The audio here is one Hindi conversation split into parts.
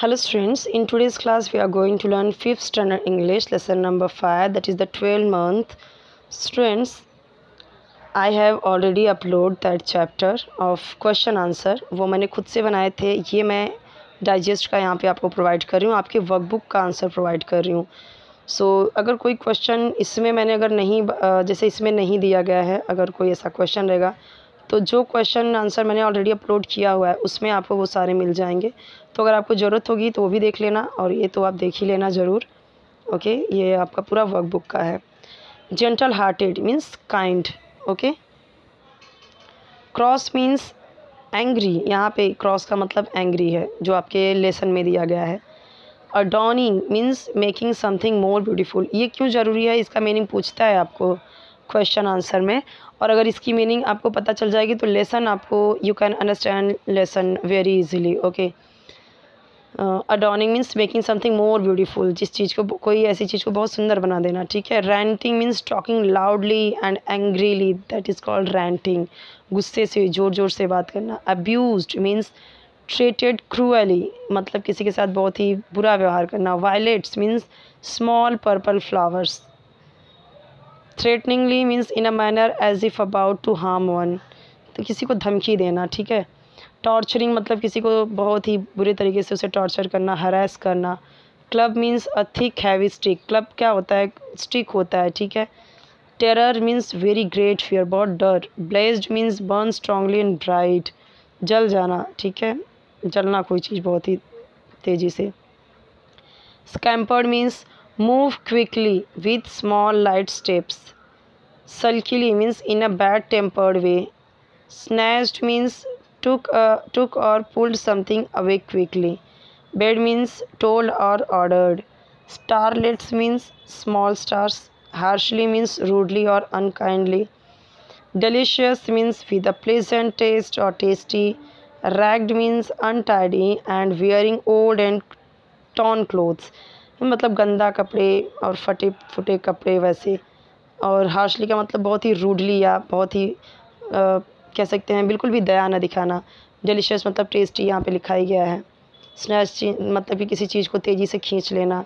Hello students, in today's class we are going to learn 5th standard English lesson number 5, that is the 12th month. Students, I have already uploaded that chapter of question answer. वो मैंने खुद से बनाए थे, ये मैं डाइजेस्ट का यहाँ पे आपको प्रोवाइड कर रही हूँ, आपके वर्कबुक का आंसर प्रोवाइड कर रही हूँ. सो अगर कोई क्वेश्चन इसमें मैंने अगर नहीं जैसे इसमें नहीं दिया गया है, अगर कोई ऐसा क्वेश्चन रहेगा तो जो क्वेश्चन आंसर मैंने ऑलरेडी अपलोड किया हुआ है उसमें आपको वो सारे मिल जाएंगे. तो अगर आपको ज़रूरत होगी तो वो भी देख लेना, और ये तो आप देख ही लेना ज़रूर. ओके, ये आपका पूरा वर्कबुक का है. Gentle hearted means kind. Okay, cross means angry. यहाँ पे क्रॉस का मतलब एंग्री है, जो आपके लेसन में दिया गया है. Adorning means making something more beautiful. ये क्यों ज़रूरी है, इसका मीनिंग पूछता है आपको क्वेश्चन आंसर में, और अगर इसकी मीनिंग आपको पता चल जाएगी तो लेसन आपको you can understand lesson very easily. Okay, adorning means making something more beautiful, जिस चीज़ को, कोई ऐसी चीज़ को बहुत सुंदर बना देना. ठीक है. Ranting means talking loudly and angrily, that is called ranting. गुस्से से ज़ोर ज़ोर से बात करना. अब्यूज्ड मीन्स ट्रीटेड क्रूअली, मतलब किसी के साथ बहुत ही बुरा व्यवहार करना. Violets means small purple flowers. Threateningly means in a manner as if about to harm one, तो किसी को धमकी देना. ठीक है. टॉर्चरिंग मतलब किसी को बहुत ही बुरे तरीके से उसे टॉर्चर करना, हरास करना. Club means a thick heavy stick. Club क्या होता है, स्टिक होता है. ठीक है. Terror means very great fear, बहुत डर. Blazed means burn strongly and bright, जल जाना. ठीक है, जलना कोई चीज़ बहुत ही तेज़ी से. Scampered means move quickly with small light steps. sulkily means in a bad tempered way. Snatched means took or pulled something away quickly. Bed means told or ordered. Starlets means small stars. Harshly means rudely or unkindly. Delicious means with a pleasant taste or tasty. Ragged means untidy and wearing old and torn clothes, मतलब गंदा कपड़े और फटे फुटे कपड़े वैसे. और हार्शली का मतलब बहुत ही रूडली या बहुत ही कह सकते हैं बिल्कुल भी दया न दिखाना. डिलीशियस मतलब टेस्टी यहाँ पे लिखा ही गया है. स्नैच मतलब कि किसी चीज़ को तेज़ी से खींच लेना.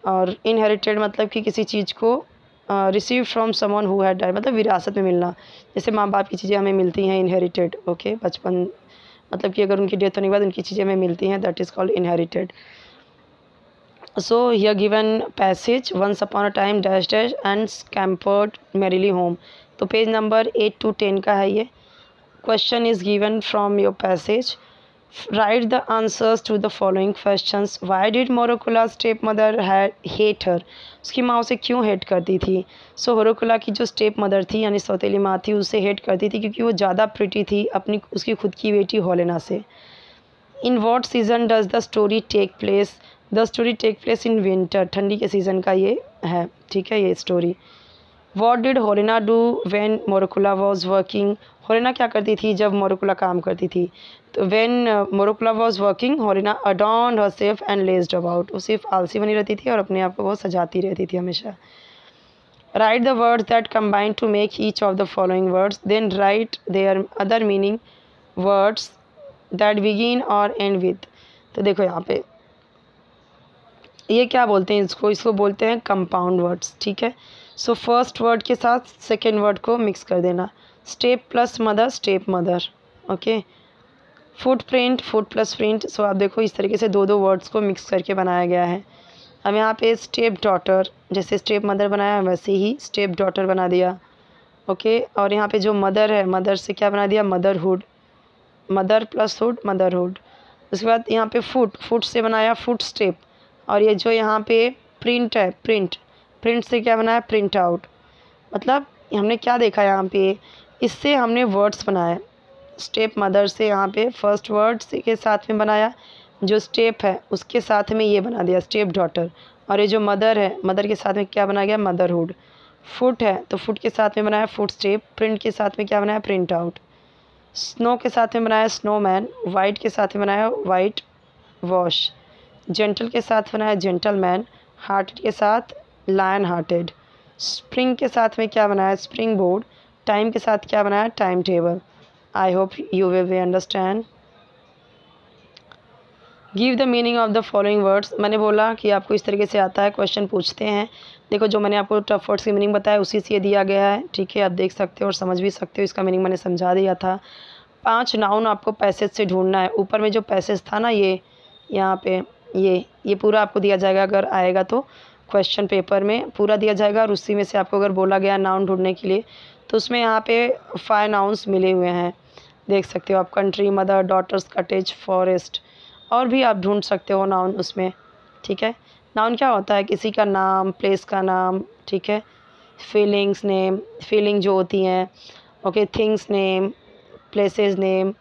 और इनहेरिटेड मतलब कि किसी चीज़ को receive from someone who had died, मतलब विरासत में मिलना. जैसे माँ बाप की चीज़ें हमें मिलती हैं इनहेरिटेड. ओके, बचपन मतलब कि अगर उनकी डेथ होने के बाद उनकी चीज़ें हमें मिलती हैं, that is called inherited. So here given passage, once upon a time dash dash and scampered merrily home. तो पेज नंबर 8 to 10 का है ये. Question is given from your passage. Write the answers to the following questions. Why did Morokula's stepmother hate her? उसकी माँ उसे क्यों हेट करती थी. सो होरोकुला की जो स्टेप मदर थी यानी सौतेली माँ थी, उसे हेट करती थी क्योंकि वो ज़्यादा प्रिटी थी अपनी उसकी खुद की बेटी होलेना से. In what season does the story take place. The story take place in winter, ठंडी के सीज़न का ये है. ठीक है, ये story. What did Holena do when Morokula was working. Holena क्या करती थी जब मोरोकुला काम करती थी. तो when Morokula was working Holena adorned herself and lazed about. वो सिर्फ आलसी बनी रहती थी और अपने आप को बहुत सजाती रहती थी हमेशा. Write the words that combine to make each of the following words, then write their other meaning words that begin or end with. तो देखो यहाँ पे ये क्या बोलते हैं, इसको बोलते हैं कंपाउंड वर्ड्स. ठीक है. सो फर्स्ट वर्ड के साथ सेकेंड वर्ड को मिक्स कर देना. Step plus mother, step mother. Okay. Foot plus print. So आप देखो इस तरीके से दो दो वर्ड्स को मिक्स करके बनाया गया है. अब यहाँ पे स्टेप डॉटर, जैसे स्टेप मदर बनाया वैसे ही स्टेप डॉटर बना दिया. ओके. और यहाँ पे जो मदर है, मदर से क्या बना दिया, motherhood. Mother plus hood, motherhood. उसके बाद यहाँ पे फुट से बनाया फुट स्टेप. और ये जो यहाँ पे प्रिंट है, प्रिंट से क्या बनाया, प्रिंट आउट. मतलब हमने क्या देखा यहाँ पे, इससे हमने वर्ड्स बनाए. स्टेप मदर से यहाँ पे फर्स्ट वर्ड के साथ में बनाया, जो स्टेप है उसके साथ में ये बना दिया स्टेप डॉटर. और ये जो मदर है, मदर के साथ में क्या बना गया, मदरहुड. फुट है तो फुट के साथ में बनाया फुट स्टेप. प्रिंट के साथ में क्या बनाया, प्रिंट आउट. स्नो के साथ में बनाया स्नोमैन. वाइट के साथ में बनाया वाइट वॉश. जेंटल के साथ बनाया जेंटलमैन. हार्टेड के साथ लायन हार्टेड. स्प्रिंग के साथ में क्या बनाया, स्प्रिंग बोर्ड. टाइम के साथ क्या बनाया, time table. I hope you will be understand. Give the meaning of the following words. मैंने बोला कि आपको इस तरीके से आता है, क्वेश्चन पूछते हैं। देखो जो मैंने आपको टफ वर्ड्स की मीनिंग बताया उसी से ये दिया गया है, ठीक है। आप देख सकते हो और समझ भी सकते हो, इसका मीनिंग मैंने समझा दिया था। 5 नाउन आपको पैसेज से ढूंढना है। ऊपर में जो पैसेज था ना, ये यहाँ पे ये पूरा आपको दिया जाएगा, अगर आएगा तो क्वेश्चन पेपर में पूरा दिया जाएगा। और उसी में से आपको अगर बोला गया नाउन ढूंढने के लिए, तो उसमें यहाँ पे 5 नाउन्स मिले हुए हैं, देख सकते हो आप। Country, mother, daughters, cottage, forest, और भी आप ढूंढ सकते हो नाउन उसमें, ठीक है। नाउन क्या होता है? किसी का नाम, प्लेस का नाम, ठीक है। फीलिंग्स नेम, फीलिंग जो होती हैं, okay. Things name, places name.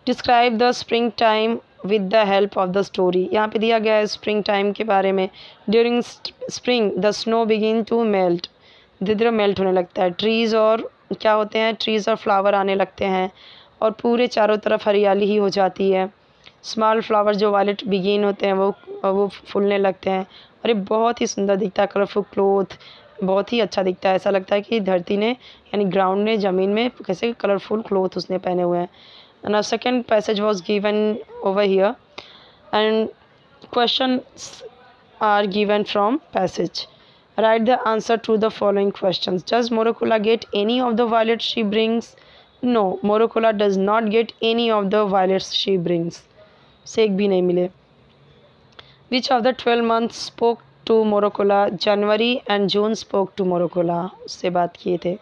Describe the spring time with the help of the story. यहाँ पे दिया गया है स्प्रिंग टाइम के बारे में। During spring the snow begin to melt, धीरे धीरे मेल्ट होने लगता है। ट्रीज़ और क्या होते हैं? ट्रीज़ और फ्लावर आने लगते हैं और पूरे चारों तरफ हरियाली ही हो जाती है। स्मॉल फ्लावर जो वायलेट बिगिन होते हैं वो फूलने लगते हैं और ये बहुत ही सुंदर दिखता है। कलरफुल क्लोथ, बहुत ही अच्छा दिखता है। ऐसा लगता है कि धरती ने यानी ग्राउंड ने, ज़मीन में कैसे कलरफुल क्लोथ उसने पहने हुए हैं। And a second passage was given over here and questions are given from passage. Write the answer to the following questions. Does Morokula get any of the violets she brings? No, Morokula does not get any of the violets she brings. से एक भी नहीं मिले। Which of the 12 months spoke to Morokula? January and June spoke to Morokula. उससे बात किए थे।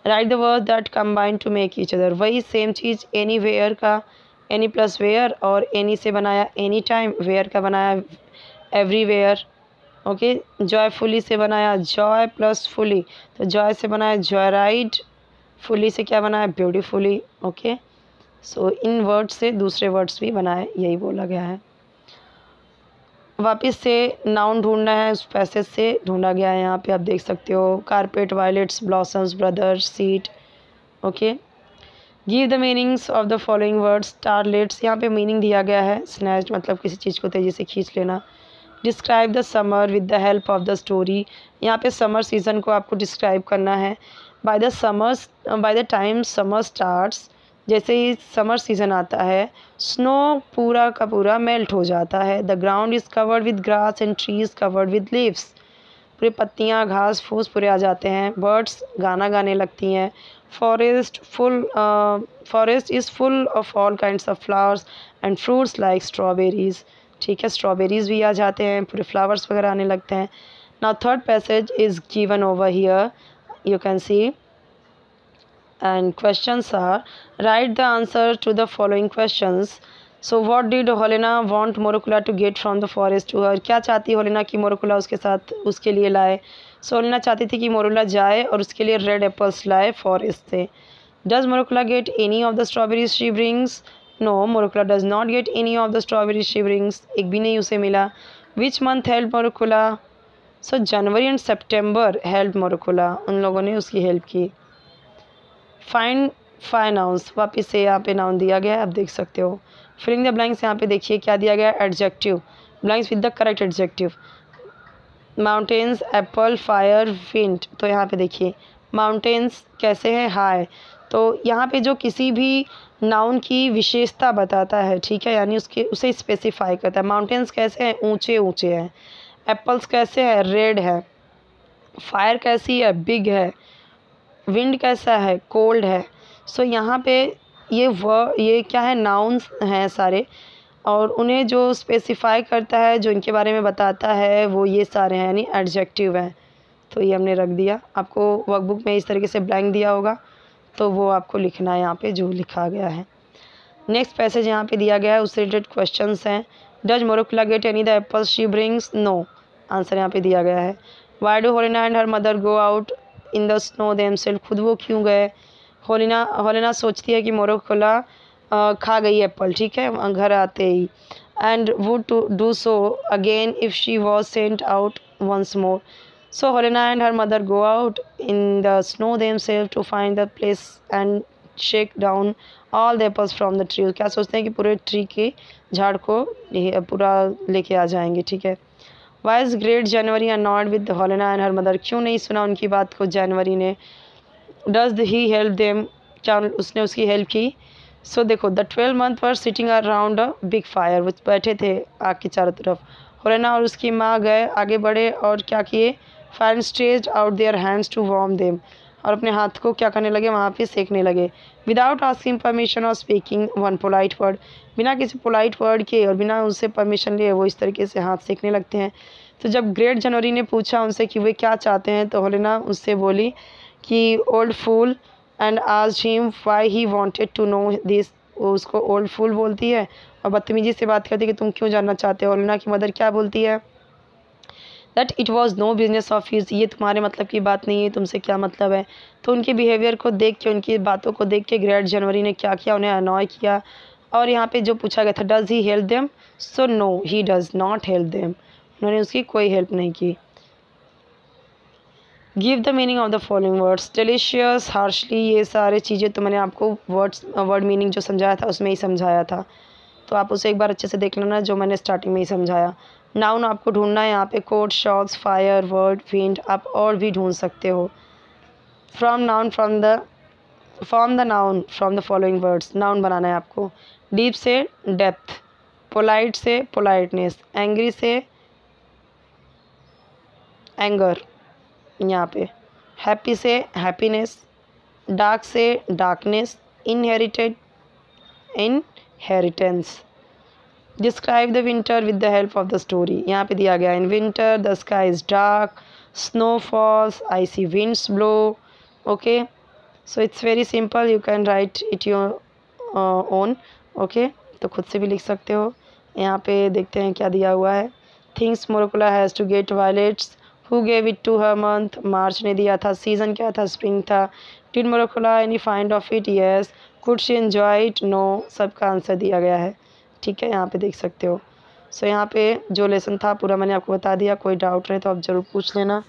Write the word that combine to make each other. वही सेम चीज़ एनी वेयर का, एनी प्लस वेयर, और एनी से बनाया एनी टाइम, वेयर का बनाया एवरी वेयर, ओके। जॉयफुली से बनाया जॉय प्लस फुली, तो जॉय से बनाया जॉय राइड, फुली से क्या बनाया? Beautifully, okay. सो इन वर्ड्स से दूसरे वर्ड्स भी बनाए, यही बोला गया है। वापस से नाउन ढूंढना है, उस पैसेज से ढूंढा गया है। यहाँ पे आप देख सकते हो carpet, violets, blossoms, brothers, seat, okay. Give the meanings of the following words. Starlets, यहाँ पे मीनिंग दिया गया है। स्नैच मतलब किसी चीज़ को तेज़ी से खींच लेना। Describe the summer with the help of the story. यहाँ पे समर सीज़न को आपको डिस्क्राइब करना है। By the time summer starts, जैसे ही समर सीज़न आता है, स्नो पूरा का पूरा मेल्ट हो जाता है। The ground is covered with grass and trees covered with leaves, पूरे पत्तियाँ, घास फूस पूरे आ जाते हैं। बर्ड्स गाना गाने लगती हैं। Forest is full of all kinds of flowers and fruits like strawberries, ठीक है। स्ट्रॉबेरीज़ भी आ जाते हैं, पूरे फ्लावर्स वगैरह आने लगते हैं। Now third passage is given over here, you can see, and questions are write the answer to the following questions. So what did Helena want Morokula to get from the forest to her? क्या चाहती Helena कि Morokula उसके साथ उसके लिए लाए? So Helena चाहती थी कि Morokula जाए और उसके लिए रेड एप्पल्स लाए फॉरेस्ट से। Does Morokula get any of the strawberries she brings? No, Morokula does not get any of the strawberries she brings. एक भी नहीं उसे मिला। Which month helped Morokula? So January and September help Morokula, उन लोगों ने उसकी हेल्प की। फाइंड 5 नाउन्स, वापस से यहाँ पे नाउन दिया गया है, आप देख सकते हो। फिलिंग द ब्लैंक्स, यहाँ पे देखिए क्या दिया गया है? Adjective. Blanks with the correct adjective. Mountains, Apple, fire, wind, तो यहाँ पे देखिए माउंटेन्स कैसे हैं? हाई। तो यहाँ पे जो किसी भी नाउन की विशेषता बताता है, ठीक है, यानी उसे स्पेसिफाई करता है। माउंटेन्स कैसे हैं? ऊंचे ऊंचे हैं। एप्पल्स कैसे है? रेड है। फायर कैसी है? बिग है। विंड कैसा है? कोल्ड है। सो यहाँ पे ये क्या है? नाउन्स हैं सारे, और उन्हें जो स्पेसिफाई करता है, जो इनके बारे में बताता है, वो ये सारे हैं, यानी एडजेक्टिव हैं। तो ये हमने रख दिया। आपको वर्कबुक में इस तरीके से ब्लैंक दिया होगा, तो वो आपको लिखना है यहाँ पे जो लिखा गया है। नेक्स्ट पैसेज यहाँ पे दिया गया है, उससे रिलेटेड क्वेश्चंस हैं। Does Morokula get any the apples she brings? No, answer यहाँ पे दिया गया है। Why do Holena and her mother go out in the snow themselves? खुद वो क्यों गए? होलिना सोचती है कि मोरोकुला खा गई एप्पल, ठीक है, घर आते ही। And would to do so again if she was sent out once more. So Holena and her mother go out in the snow themselves to find the place and shake down all the apples from the tree. क्या सोचते हैं कि पूरे ट्री के झाड़ को पूरा लेके आ जाएंगे, ठीक है। Why is great January and not with Holena and her mother? क्यों नहीं सुना उनकी बात को जनवरी ने? Does he help them? क्या उसने उसकी हेल्प की? सो देखो the 12 month were sitting around a big fire, वो बैठे थे आग के चारों तरफ। हुरैना और उसकी माँ गए आगे बढ़े और क्या किए, fire stretched out their hands to warm them, और अपने हाथ को क्या करने लगे, वहाँ पे सेकने लगे। विदाउट आस्किंग परमिशन और स्पीकिंग वन पोलाइट वर्ड, बिना किसी पोलाइट वर्ड के और बिना उनसे परमिशन लिए वो इस तरीके से हाथ सेकने लगते हैं। तो जब ग्रेट जनवरी ने पूछा उनसे कि वे क्या चाहते हैं, तो हुरैना उससे बोली कि old fool and asked him why he wanted to know this, वो उसको ओल्ड फूल बोलती है और बदतमीजी से बात करती है कि तुम क्यों जानना चाहते हो। हुरैना की मदर क्या बोलती है, that it was no business of his, ये तुम्हारे मतलब की बात नहीं है, तुमसे क्या मतलब है। तो उनके बिहेवियर को देख के, उनकी बातों को देख के ग्रेट जनवरी ने क्या किया, उन्हें अनॉय किया। और यहाँ पे जो पूछा गया था does he help them, so no he does not help them, उन्होंने उसकी कोई हेल्प नहीं की। Give the meaning of the following words, delicious, harshly, ये सारे चीज़ें तो मैंने आपको वर्ड मीनिंग जो समझाया था उसमें ही समझाया था, तो आप उसे एक बार अच्छे से देख लेना जो मैंने स्टार्टिंग में ही समझाया। नाउन आपको ढूंढना है यहाँ पे, code, shocks, fire, word, wind, आप और भी ढूंढ सकते हो। From the noun from the following words, noun बनाना है आपको। डीप से डेप्थ, पोलाइट से पोलाइटनेस, एंग्री से एंगर, यहाँ पे हैप्पी से हैप्पीनेस, डार्क से darkness, inheritance. Describe the winter with the help of the story, यहाँ पे दिया गया in winter the sky is dark, snow falls, icy winds blow. Okay, so it's very simple, you can write it your own. Okay, तो खुद से भी लिख सकते हो। यहाँ पे देखते हैं क्या दिया हुआ है। Things Morokula has to get violets, who gave it to her month, मार्च ने दिया था। सीज़न क्या था, स्प्रिंग था। Did Morokula any find of it, yes. Could she enjoy it, no. सबका आंसर दिया गया है, ठीक है, यहाँ पे देख सकते हो। सो यहाँ पे जो लेसन था पूरा मैंने आपको बता दिया, कोई डाउट रहे तो आप ज़रूर पूछ लेना।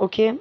ओके।